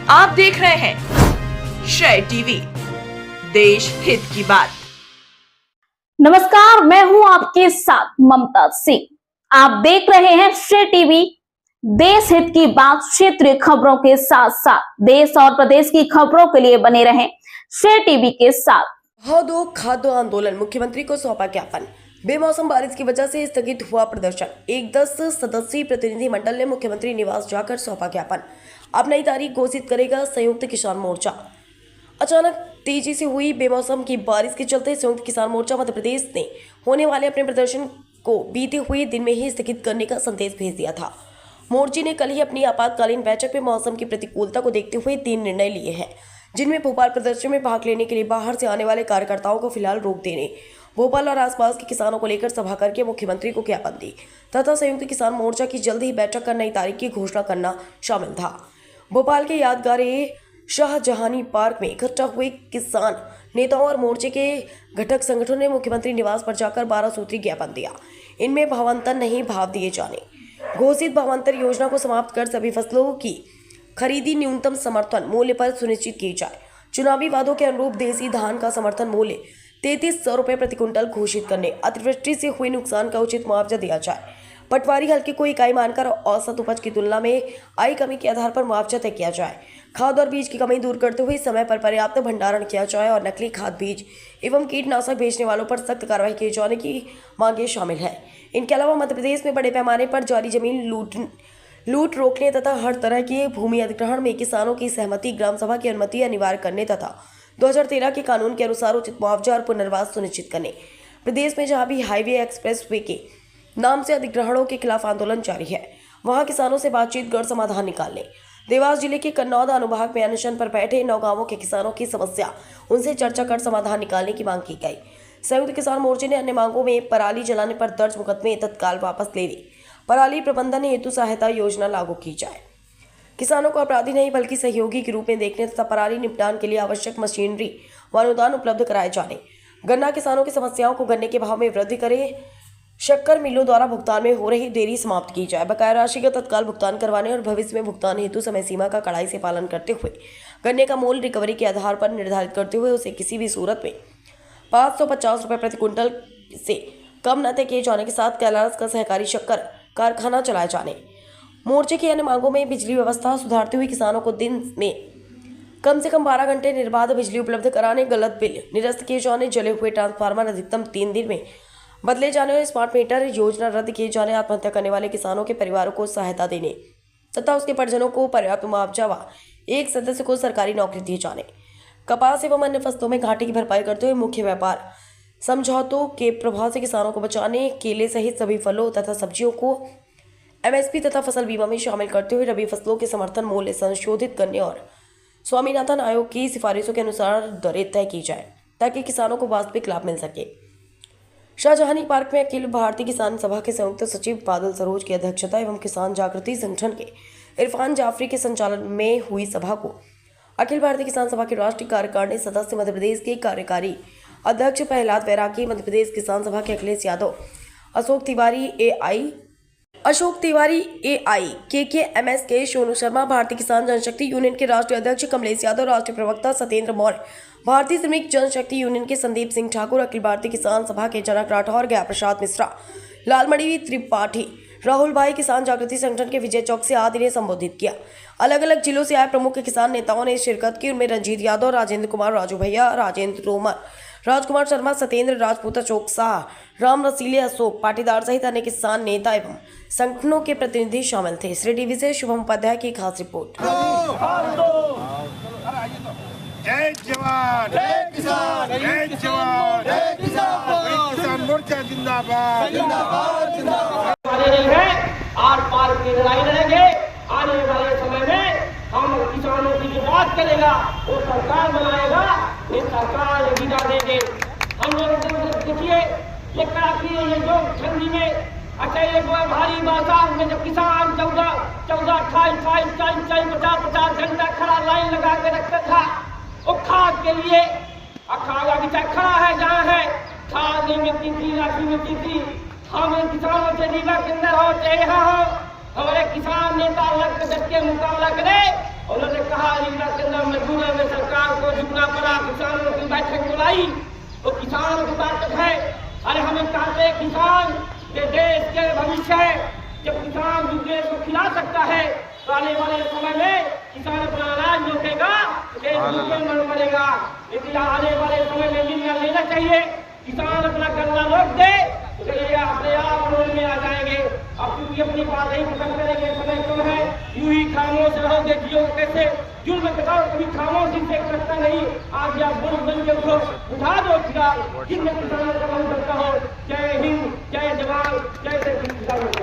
आप देख रहे हैं श्रेय टीवी, देश हित की बात। नमस्कार, मैं हूं आपके साथ ममता सिंह। आप देख रहे हैं श्रेय टीवी, देश हित की बात। क्षेत्रीय खबरों के साथ साथ देश और प्रदेश की खबरों के लिए बने रहें श्रेय टीवी के साथ। दो खाद्य आंदोलन, मुख्यमंत्री को सौंपा ज्ञापन। बेमौसम बारिश की वजह से स्थगित हुआ प्रदर्शन। एक 10 सदस्यीय प्रतिनिधि मंडल ने मुख्यमंत्री निवास जाकर सौंपा ज्ञापन। अब नई तारीख घोषित करेगा संयुक्त किसान मोर्चा। अचानक तेजी से हुई बेमौसम की बारिश के चलते संयुक्त किसान मोर्चा मध्य प्रदेश ने होने वाले अपने प्रदर्शन को बीते हुए दिन में ही स्थगित करने का संदेश भेज दिया था। मोर्चे ने कल ही अपनी आपातकालीन बैठक में मौसम की प्रतिकूलता को देखते हुए 3 निर्णय लिए हैं, जिनमें भोपाल प्रदर्शन में भाग लेने के लिए बाहर से आने वाले कार्यकर्ताओं को फिलहाल रोक देने, भोपाल और आसपास के किसानों को लेकर सभा करके मुख्यमंत्री को ज्ञापन दी तथा संयुक्त किसान मोर्चा की जल्द ही बैठक कर नई तारीख की घोषणा करना शामिल था। भोपाल के यादगार शाहजहानी पार्क में इकट्ठा हुए किसान नेताओं और मोर्चे के घटक संगठनों ने मुख्यमंत्री निवास पर जाकर 12 सूत्री ज्ञापन दिया। इनमें भावांतर नहीं भाव दिए जाने, घोषित भावांतर योजना को समाप्त कर सभी फसलों की खरीदी न्यूनतम समर्थन मूल्य पर सुनिश्चित की जाए, चुनावी वादों के अनुरूप देसी धान का समर्थन मूल्य 3300 रुपये प्रति क्विंटल घोषित करने, अतिवृष्टि से हुए नुकसान का उचित मुआवजा दिया जाए, पटवारी हल्के को इकाई मानकर औसत उपज की तुलना में आई कमी के आधार पर मुआवजा तय किया जाए, खाद और बीज की कमी दूर करते हुए समय पर पर्याप्त भंडारण किया जाए और नकली खाद, बीज एवं कीटनाशक बेचने वालों पर सख्त कार्रवाई किए जाने की मांगे शामिल है। इनके अलावा मध्य प्रदेश में बड़े पैमाने पर जारी जमीन लूट रोकने तथा हर तरह के भूमि अधिग्रहण में किसानों की सहमति, ग्राम सभा की अनुमति अनिवार्य करने तथा 2013 के कानून के अनुसार उचित मुआवजा और पुनर्वास सुनिश्चित करने। प्रदेश में जहां भी हाईवे, एक्सप्रेस वे के नाम से अधिग्रहणों के खिलाफ आंदोलन जारी है, वहां किसानों से बातचीत कर समाधान निकालने। देवास जिले के कन्नौद अनुभाग में अनशन पर बैठे 9 गांवों के किसानों की समस्या, उनसे चर्चा कर समाधान निकालने की मांग की गई। संयुक्त किसान मोर्चे ने अन्य मांगों में पराली जलाने पर दर्ज मुकदमे तत्काल वापस लेने, पराली प्रबंधन हेतु सहायता योजना लागू की जाए, किसानों को अपराधी नहीं बल्कि सहयोगी के रूप में देखने तथा पराली निपटान के लिए आवश्यक मशीनरी व अनुदान उपलब्ध कराए जाने, गन्ना किसानों की समस्याओं को गन्ने के भाव में वृद्धि करे, शक्कर मिलों द्वारा भुगतान में हो रही देरी समाप्त की जाए, बकाया राशि का तत्काल भुगतान करवाने और भविष्य में भुगतान हेतु समय सीमा का कड़ाई से पालन करते हुए गन्ने का मूल्य रिकवरी के आधार पर निर्धारित करते हुए उसे किसी भी सूरत में 550 रुपये प्रति क्विंटल से कम न तय किए जाने के साथ कैलाश का सहकारी शक्कर कारखाना चलाए जाने। मोर्चे की अन्य मांगों में बिजली व्यवस्था सुधारते हुए किसानों को दिन में कम से कम 12 घंटे निर्बाध बिजली उपलब्ध कराने, गलत बिल निरस्त किए जाने, जले हुए ट्रांसफार्मर अधिकतम 3 दिन में बदले जाने और स्मार्ट मीटर योजना रद्द किए जाने, आत्महत्या करने वाले किसानों के परिवारों को सहायता देने तथा उसके परिजनों को पर्याप्त मुआवजा व एक सदस्य को सरकारी नौकरी दिए जाने, कपास एवं अन्य फसलों में घाटे की भरपाई करते हुए मुख्य व्यापार समझौतों के प्रभाव से किसानों को बचाने, केले सहित सभी फलों तथा सब्जियों को MSP तथा फसल बीमा में शामिल करते हुए रबी फसलों के समर्थन मूल्य संशोधित करने और स्वामीनाथन आयोग की सिफारिशों के अनुसार दरें तय की जाए ताकि किसानों को वास्तविक लाभ मिल सके। शाहजहानी पार्क में अखिल भारतीय किसान सभा के संयुक्त सचिव बादल सरोज की अध्यक्षता एवं किसान जागृति संगठन के इरफान जाफरी के संचालन में हुई सभा को अखिल भारतीय किसान सभा के राष्ट्रीय कार्यकारिणी सदस्य, मध्य प्रदेश के कार्यकारी अध्यक्ष प्रहलाद बैरागी, मध्य प्रदेश किसान सभा के अखिलेश यादव, अशोक तिवारी AI, KKMS, सोनू शर्मा, भारतीय किसान जनशक्ति यूनियन के राष्ट्रीय अध्यक्ष कमलेश यादव, राष्ट्रीय प्रवक्ता सत्येंद्र मौर्य, भारतीय श्रमिक जनशक्ति यूनियन के संदीप सिंह ठाकुर, अखिल भारतीय किसान सभा के जनक राठौर, ज्ञा प्रसाद मिश्रा, लालमणि त्रिपाठी, राहुल भाई, किसान जागृति संगठन के विजय चौक से आदि ने संबोधित किया। अलग अलग जिलों से आए प्रमुख किसान नेताओं ने शिरकत की। उनमें रंजीत यादव, राजेंद्र कुमार, राजू भैया, राजेंद्र तोमर, राजकुमार शर्मा, सत्येंद्र राजपूत, अशोक शाह, राम रसीले, अशोक पाटीदार सहित अन्य किसान नेता एवं संगठनों के प्रतिनिधि शामिल थे। श्री टीवी से शुभम उपाध्याय की खास रिपोर्ट। जय जवान, जय किसान, जय जवान, जय किसान, किसान मोर्चा जिंदाबाद, जिंदाबाद, जिंदाबाद। आर पार की लड़ाई लड़ेंगे। आने वाले समय में हम किसानों की जो बात करेगा वो सरकार बनाएगा, ये सरकार विदा देंगे। हम लोग देखिए ये कड़ाकी ये जो ठंडी में अच्छा ये भारी बरसात में जब किसान 14, 28, 50 घंटा खड़ा लाइन लगा के रखता था वो खाद के लिए। खाद अभी तक खड़ा है जहाँ है, खाद नहीं मिलती थी, राशि मिलती थी। हम किसानों से रीवा के अंदर हो चाहे यहाँ हो, हमारे किसान नेता लग के मुकाबला करे। उन्होंने कहा रीवा बारिश है, जब किसान दूसरे को खिला सकता है तो आने वाले समय में किसान अपना अनाज रोकेगा, देश भूखे मरेगा। इसलिए आने वाले समय में निर्णय लेना चाहिए, किसान अपना गन्ना रोक दे तो ये अपने आप रोड में आ जाएंगे। अब क्योंकि अपनी बात नहीं पसंद करेंगे, समय क्यों है, यूं ही खामोश रहोगे, जियो कैसे जुल्म बताओ, कभी खामोशी से करता नहीं। आज आप बुजुर्ग बन के उठो, उठा दो जिसमें किसानों का मन करता हो। जय हिंद, जय जवान, जय श्री कृष्ण।